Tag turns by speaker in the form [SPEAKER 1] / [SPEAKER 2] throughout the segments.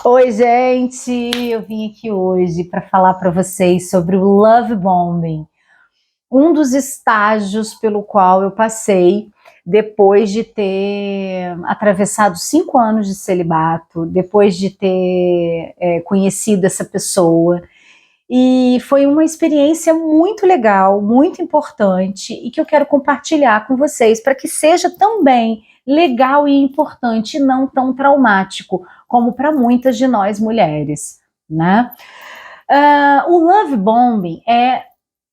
[SPEAKER 1] Oi, gente! Eu vim aqui hoje para falar para vocês sobre o love bombing, um dos estágios pelo qual eu passei depois de ter atravessado 5 anos de celibato, depois de ter conhecido essa pessoa. E foi uma experiência muito legal, muito importante e que eu quero compartilhar com vocês para que seja também legal e importante e não tão traumático como para muitas de nós mulheres, né? O love bombing é,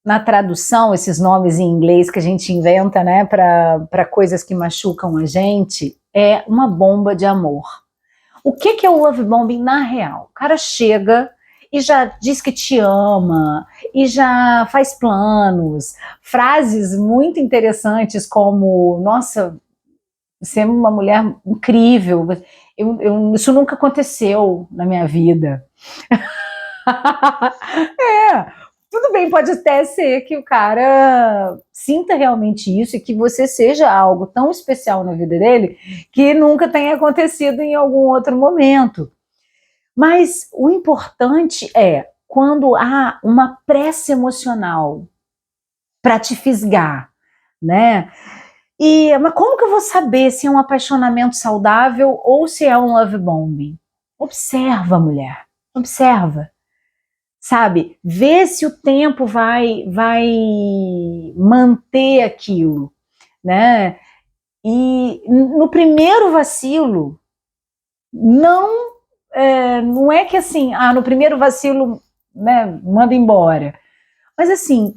[SPEAKER 1] na tradução, esses nomes em inglês que a gente inventa, né, para coisas que machucam a gente, é uma bomba de amor. O que é o love bombing na real? O cara chega e já diz que te ama, e já faz planos, frases muito interessantes como, nossa, você é uma mulher incrível, isso nunca aconteceu na minha vida. Tudo bem, pode até ser que o cara sinta realmente isso e que você seja algo tão especial na vida dele que nunca tenha acontecido em algum outro momento. Mas o importante é quando há uma pressa emocional para te fisgar, né? Mas como que eu vou saber se é um apaixonamento saudável ou se é um love bombing? Observa, mulher, observa. Sabe, vê se o tempo vai manter aquilo, né? E no primeiro vacilo, não é que assim, no primeiro vacilo, né, manda embora. Mas assim,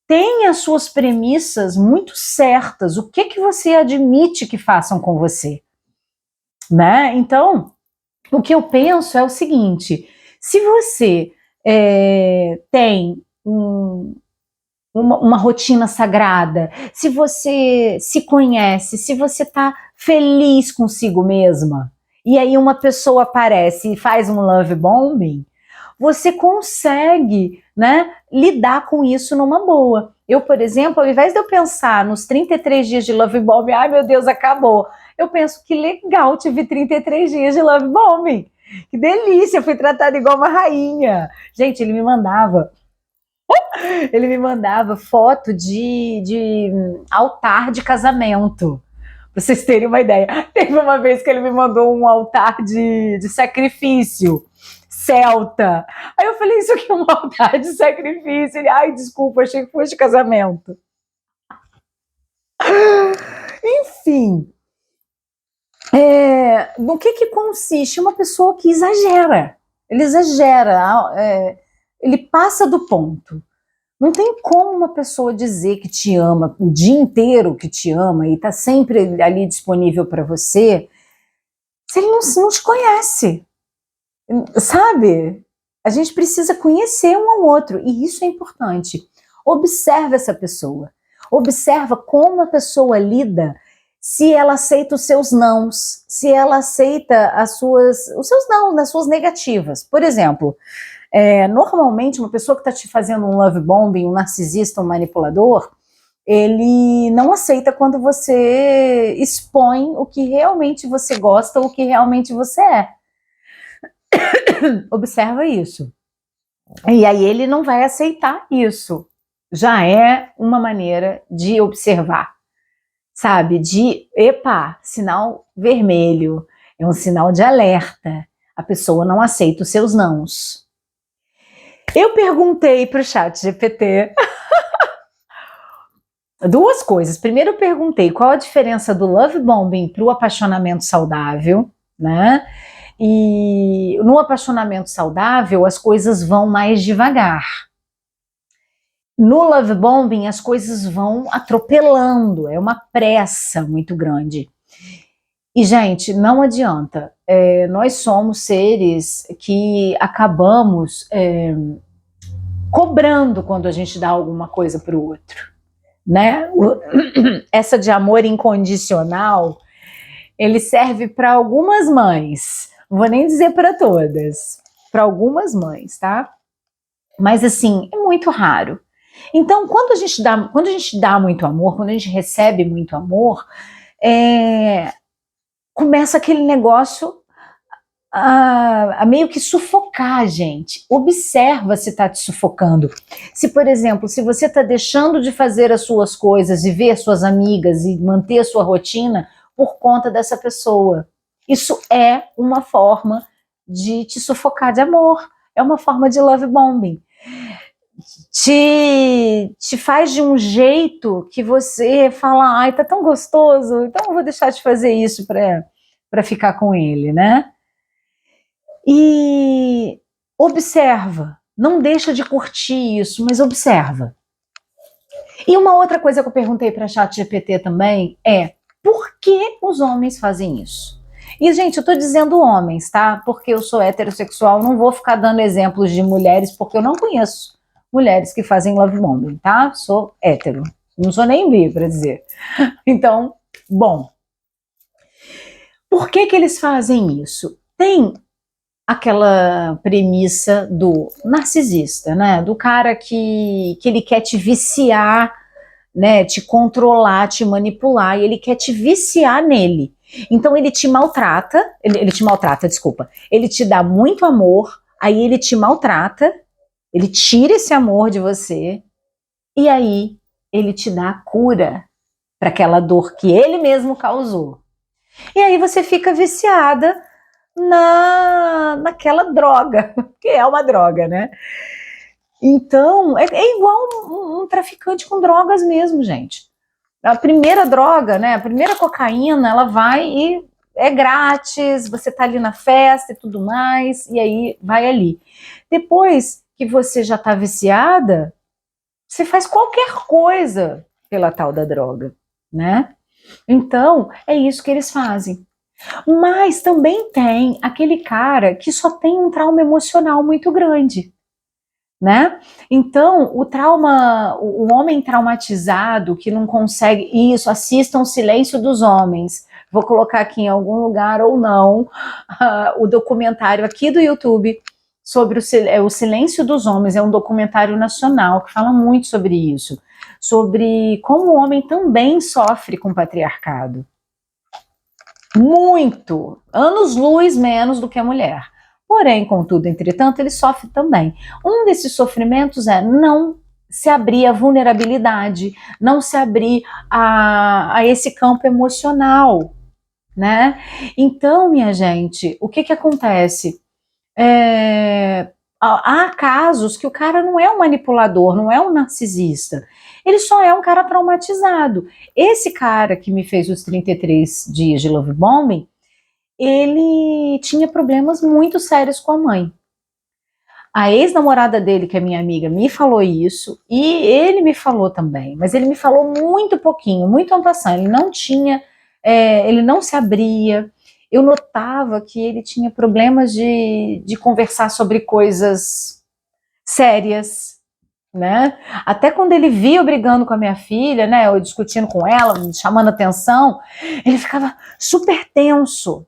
[SPEAKER 1] tem as suas premissas muito certas. O que você admite que façam com você, né? Então, o que eu penso é o seguinte: se você tem uma rotina sagrada, se você se conhece, se você está feliz consigo mesma, e aí uma pessoa aparece e faz um love bombing, você consegue, né, lidar com isso numa boa. Eu, por exemplo, ao invés de eu pensar nos 33 dias de love bombing, ai meu Deus, acabou, eu penso que legal, tive 33 dias de love bombing, que delícia, fui tratada igual uma rainha. Gente, ele me mandava foto de altar de casamento, pra vocês terem uma ideia. Teve uma vez que ele me mandou um altar de sacrifício celta. Aí eu falei, isso aqui é um altar de sacrifício. Ele, ai, desculpa, achei que fosse de casamento. Enfim, no que consiste? Uma pessoa que exagera. Ele exagera, ele passa do ponto. Não tem como uma pessoa dizer que te ama o dia inteiro, que te ama e está sempre ali disponível para você, se ele não te conhece, sabe? A gente precisa conhecer um ao outro e isso é importante. Observa essa pessoa, observa como a pessoa lida, se ela aceita os seus nãos, se ela aceita os seus nãos, as suas negativas. Por exemplo, normalmente uma pessoa que está te fazendo um love bombing, um narcisista, um manipulador, ele não aceita quando você expõe o que realmente você gosta, o que realmente você é. Observa isso. E aí ele não vai aceitar isso. Já é uma maneira de observar, sabe? Epa, sinal vermelho, é um sinal de alerta. A pessoa não aceita os seus nãos. Eu perguntei para o ChatGPT duas coisas. Primeiro eu perguntei qual a diferença do love bombing para o apaixonamento saudável, né? E no apaixonamento saudável as coisas vão mais devagar. No love bombing as coisas vão atropelando, é uma pressa muito grande. E, gente, não adianta. Nós somos seres que acabamos cobrando quando a gente dá alguma coisa para o outro, né? Essa de amor incondicional, ele serve para algumas mães, não vou nem dizer para todas, para algumas mães, tá? Mas assim, é muito raro. Então, quando a gente dá muito amor, quando a gente recebe muito amor, começa aquele negócio a meio que sufocar a gente. Observa se está te sufocando. Se, por exemplo, se você está deixando de fazer as suas coisas e ver suas amigas e manter a sua rotina por conta dessa pessoa. Isso é uma forma de te sufocar de amor. É uma forma de love bombing. Te faz de um jeito que você fala, ai, tá tão gostoso, então eu vou deixar de fazer isso para ficar com ele, né? E observa, não deixa de curtir isso, mas observa. E uma outra coisa que eu perguntei para a ChatGPT também é, por que os homens fazem isso? E, gente, eu estou dizendo homens, tá? Porque eu sou heterossexual, não vou ficar dando exemplos de mulheres, porque eu não conheço mulheres que fazem love bombing, tá? Sou hétero, não sou nem bi, para dizer. Então, bom. Por que eles fazem isso? Tem aquela premissa do narcisista, né? Do cara que ele quer te viciar, né? Te controlar, te manipular, e ele quer te viciar nele. Então ele te maltrata, ele te maltrata, desculpa. Ele te dá muito amor, aí ele te maltrata, ele tira esse amor de você, e aí ele te dá a cura para aquela dor que ele mesmo causou. E aí você fica viciada naquela droga, que é uma droga, né? Então, é igual um traficante com drogas mesmo, gente. A primeira droga, né, a primeira cocaína, ela vai e é grátis, você tá ali na festa e tudo mais, e aí vai ali. Depois que você já tá viciada, você faz qualquer coisa pela tal da droga, né? Então, é isso que eles fazem. Mas também tem aquele cara que só tem um trauma emocional muito grande, né? Então, o trauma, o homem traumatizado que não consegue isso, assistam o Silêncio dos Homens. Vou colocar aqui em algum lugar ou não o documentário aqui do YouTube sobre o Silêncio dos Homens. É um documentário nacional que fala muito sobre isso, sobre como o homem também sofre com o patriarcado. Muito, anos-luz menos do que a mulher. Porém, contudo, entretanto, ele sofre também. Um desses sofrimentos é não se abrir à vulnerabilidade, não se abrir a esse campo emocional, né? Então, minha gente, o que acontece? Há casos que o cara não é um manipulador, não é um narcisista. Ele só é um cara traumatizado. Esse cara que me fez os 33 dias de love bombing, ele tinha problemas muito sérios com a mãe. A ex-namorada dele, que é minha amiga, me falou isso, e ele me falou também, mas ele me falou muito pouquinho, muito en passant. Ele não tinha, ele não se abria. Eu notava que ele tinha problemas de conversar sobre coisas sérias, né? Até quando ele via eu brigando com a minha filha, né, eu discutindo com ela, me chamando atenção, ele ficava super tenso,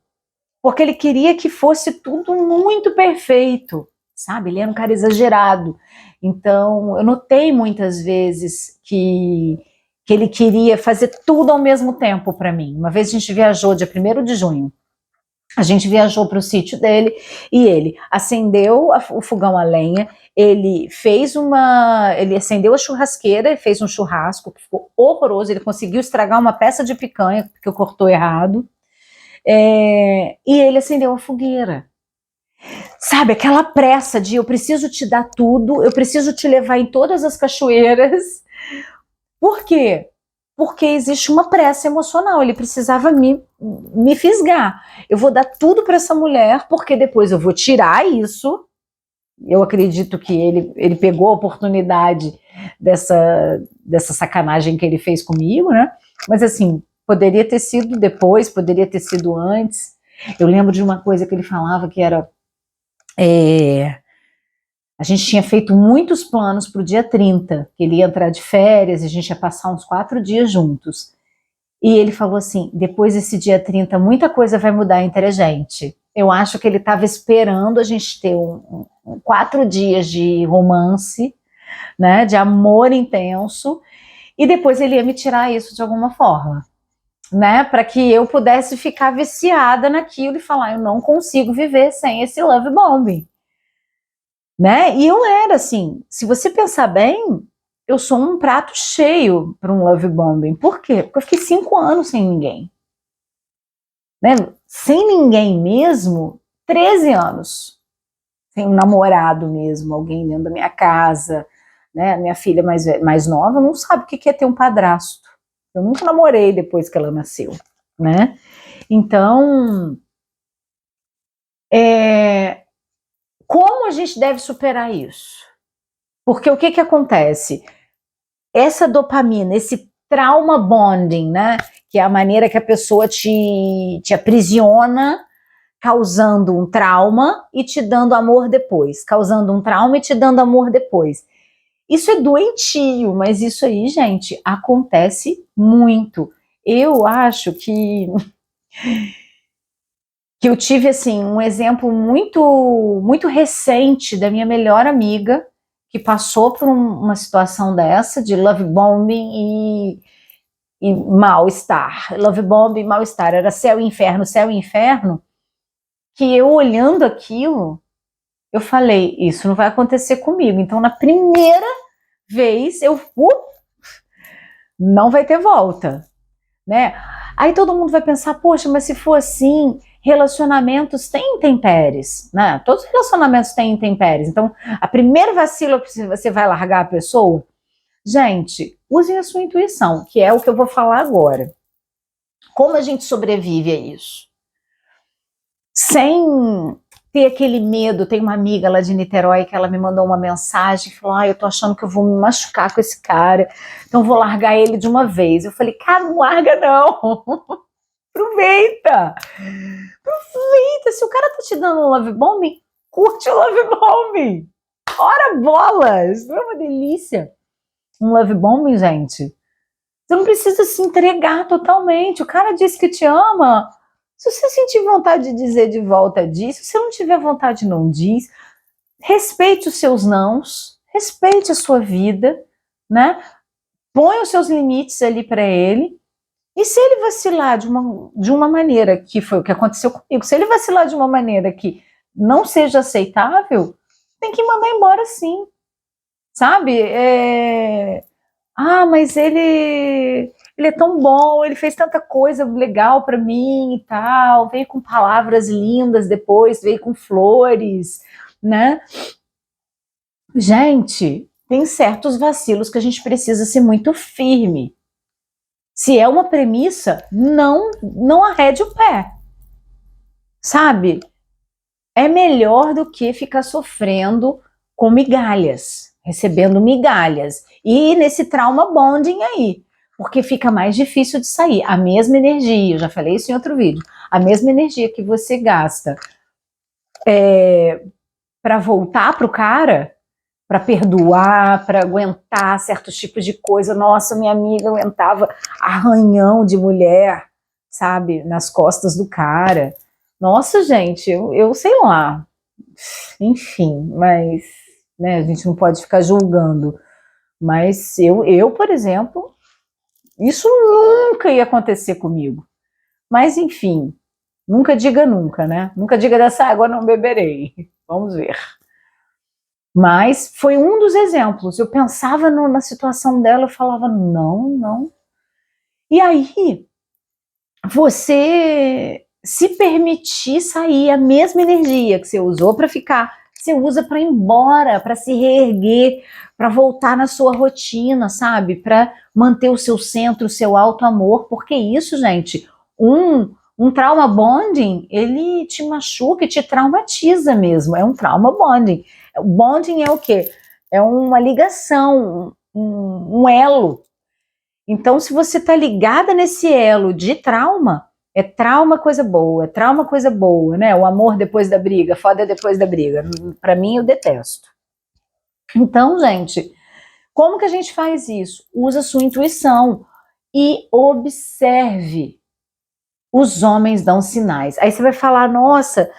[SPEAKER 1] porque ele queria que fosse tudo muito perfeito, sabe? Ele era um cara exagerado. Então, eu notei muitas vezes que ele queria fazer tudo ao mesmo tempo para mim. Uma vez a gente viajou, dia 1º de junho, a gente viajou para o sítio dele e ele acendeu o fogão a lenha, ele acendeu a churrasqueira e fez um churrasco que ficou horroroso. Ele conseguiu estragar uma peça de picanha porque eu cortou errado. E ele acendeu a fogueira. Sabe, aquela pressa de eu preciso te dar tudo, eu preciso te levar em todas as cachoeiras. Por quê? Porque existe uma pressa emocional, ele precisava me fisgar. Eu vou dar tudo para essa mulher, porque depois eu vou tirar isso. Eu acredito que ele pegou a oportunidade dessa sacanagem que ele fez comigo, né? Mas assim, poderia ter sido depois, poderia ter sido antes. Eu lembro de uma coisa que ele falava que era... a gente tinha feito muitos planos para o dia 30, que ele ia entrar de férias, a gente ia passar uns 4 dias juntos. E ele falou assim, depois desse dia 30, muita coisa vai mudar entre a gente. Eu acho que ele estava esperando a gente ter 4 dias de romance, né, de amor intenso, e depois ele ia me tirar isso de alguma forma. né? Para que eu pudesse ficar viciada naquilo e falar, eu não consigo viver sem esse love bombing, né? E eu era assim, se você pensar bem, eu sou um prato cheio para um love bombing. Por quê? Porque eu fiquei 5 anos sem ninguém, né? Sem ninguém mesmo, 13 anos. Sem um namorado mesmo, alguém dentro da minha casa, né? Minha filha mais nova não sabe o que é ter um padrasto. Eu nunca namorei depois que ela nasceu, né? Então, como a gente deve superar isso? Porque o que acontece? Essa dopamina, esse trauma bonding, né? Que é a maneira que a pessoa te aprisiona, causando um trauma e te dando amor depois. Causando um trauma e te dando amor depois. Isso é doentio, mas isso aí, gente, acontece muito. Eu acho que eu tive, assim, um exemplo muito recente da minha melhor amiga, que passou por uma situação dessa, de love bombing e mal-estar. Love bombing e mal-estar. Era céu e inferno, que eu olhando aquilo, eu falei, isso não vai acontecer comigo. Então, na primeira vez, não vai ter volta, né? Aí todo mundo vai pensar, poxa, mas se for assim, relacionamentos têm intempéries, né? Todos os relacionamentos têm intempéries. Então, a primeira vacilo que você vai largar a pessoa, gente, usem a sua intuição, que é o que eu vou falar agora. Como a gente sobrevive a isso? Sem ter aquele medo. Tem uma amiga lá de Niterói que ela me mandou uma mensagem, falou, eu tô achando que eu vou me machucar com esse cara, então vou largar ele de uma vez. Eu falei, cara, não larga não. Aproveita, se o cara tá te dando um love bombing, curte o love bombing. Ora bolas, não é uma delícia um love bombing, gente? Você não precisa se entregar totalmente. O cara disse que te ama. Se você sentir vontade de dizer de volta, diz. Se você não tiver vontade, não diz. Respeite os seus nãos, respeite a sua vida, né? Põe os seus limites ali para ele. E se ele vacilar de uma maneira, que foi o que aconteceu comigo, se ele vacilar de uma maneira que não seja aceitável, tem que mandar embora sim, sabe? Mas ele é tão bom, ele fez tanta coisa legal para mim e tal, veio com palavras lindas depois, veio com flores, né? Gente, tem certos vacilos que a gente precisa ser muito firme. Se é uma premissa, não arrede o pé, sabe? É melhor do que ficar sofrendo com migalhas, recebendo migalhas. E nesse trauma bonding aí, porque fica mais difícil de sair. A mesma energia, eu já falei isso em outro vídeo, a mesma energia que você gasta para voltar pro cara, para perdoar, para aguentar certos tipos de coisa. Nossa, minha amiga aguentava arranhão de mulher, sabe, nas costas do cara. Nossa, gente, eu sei lá. Enfim, mas né, a gente não pode ficar julgando. Mas eu, por exemplo, isso nunca ia acontecer comigo. Mas, enfim, nunca diga nunca, né? Nunca diga dessa água não beberei. Vamos ver. Mas foi um dos exemplos. Eu pensava na situação dela, eu falava, não. E aí, você se permitir sair a mesma energia que você usou para ficar, você usa para ir embora, para se reerguer, para voltar na sua rotina, sabe? Para manter o seu centro, o seu alto amor, porque isso, gente, um trauma bonding, ele te machuca e te traumatiza mesmo, é um trauma bonding. O bonding é o quê? É uma ligação, um elo. Então, se você está ligada nesse elo de trauma, é trauma coisa boa, é trauma coisa boa, né? O amor depois da briga, foda depois da briga. Para mim, eu detesto. Então, gente, como que a gente faz isso? Usa a sua intuição e observe. Os homens dão sinais. Aí você vai falar, nossa,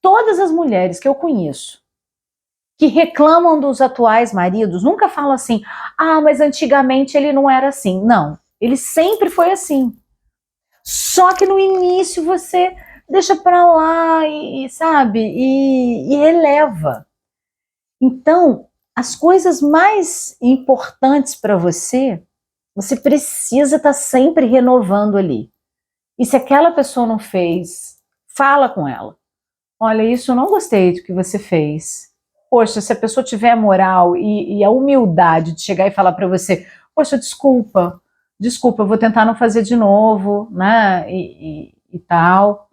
[SPEAKER 1] todas as mulheres que eu conheço que reclamam dos atuais maridos nunca falam assim, mas antigamente ele não era assim. Não, ele sempre foi assim. Só que no início você deixa para lá e sabe, e releva. Então, as coisas mais importantes para você, você precisa estar sempre renovando ali. E se aquela pessoa não fez, fala com ela. Olha, isso eu não gostei do que você fez. Poxa, se a pessoa tiver a moral e a humildade de chegar e falar para você, poxa, desculpa, eu vou tentar não fazer de novo, né? E tal.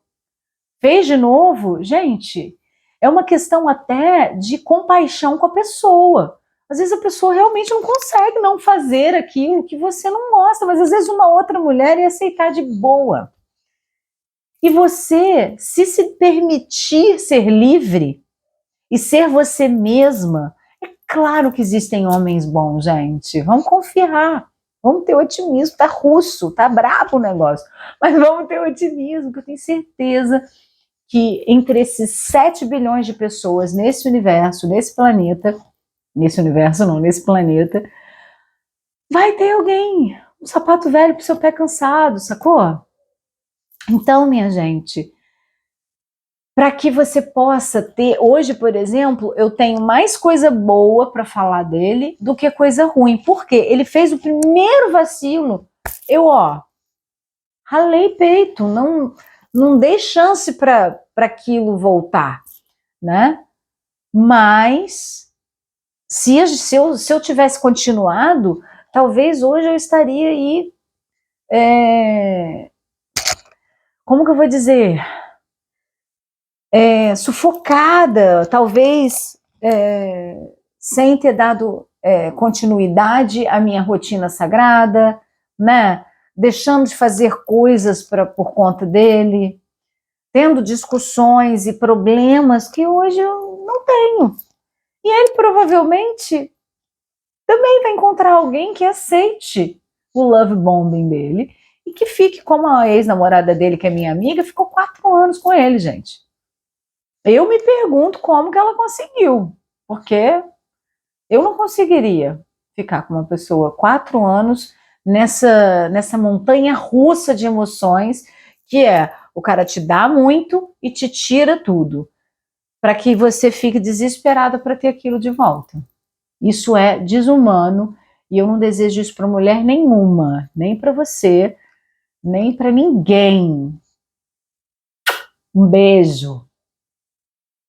[SPEAKER 1] Fez de novo, gente, é uma questão até de compaixão com a pessoa. Às vezes a pessoa realmente não consegue não fazer aquilo que você não gosta, mas às vezes uma outra mulher ia aceitar de boa. E você, se permitir ser livre e ser você mesma, é claro que existem homens bons, gente. Vamos confiar. Vamos ter otimismo. Tá russo, tá brabo o negócio. Mas vamos ter otimismo, que eu tenho certeza que entre esses 7 bilhões de pessoas nesse universo, nesse planeta, nesse planeta, vai ter alguém, um sapato velho pro seu pé cansado, sacou? Então, minha gente, para que você possa ter, hoje, por exemplo, eu tenho mais coisa boa para falar dele do que coisa ruim. Por quê? Ele fez o primeiro vacilo, eu, ralei peito, não dei chance para aquilo voltar, né? Mas se eu tivesse continuado, talvez hoje eu estaria aí, como que eu vou dizer? Sufocada, talvez sem ter dado continuidade à minha rotina sagrada, né? Deixando de fazer coisas por conta dele, tendo discussões e problemas que hoje eu não tenho. E ele provavelmente também vai encontrar alguém que aceite o love bombing dele e que fique como a ex-namorada dele, que é minha amiga, ficou 4 anos com ele, gente. Eu me pergunto como que ela conseguiu, porque eu não conseguiria ficar com uma pessoa 4 anos nessa montanha russa de emoções, que é o cara te dá muito e te tira tudo, para que você fique desesperada para ter aquilo de volta. Isso é desumano e eu não desejo isso para mulher nenhuma, nem para você, nem para ninguém. Um beijo.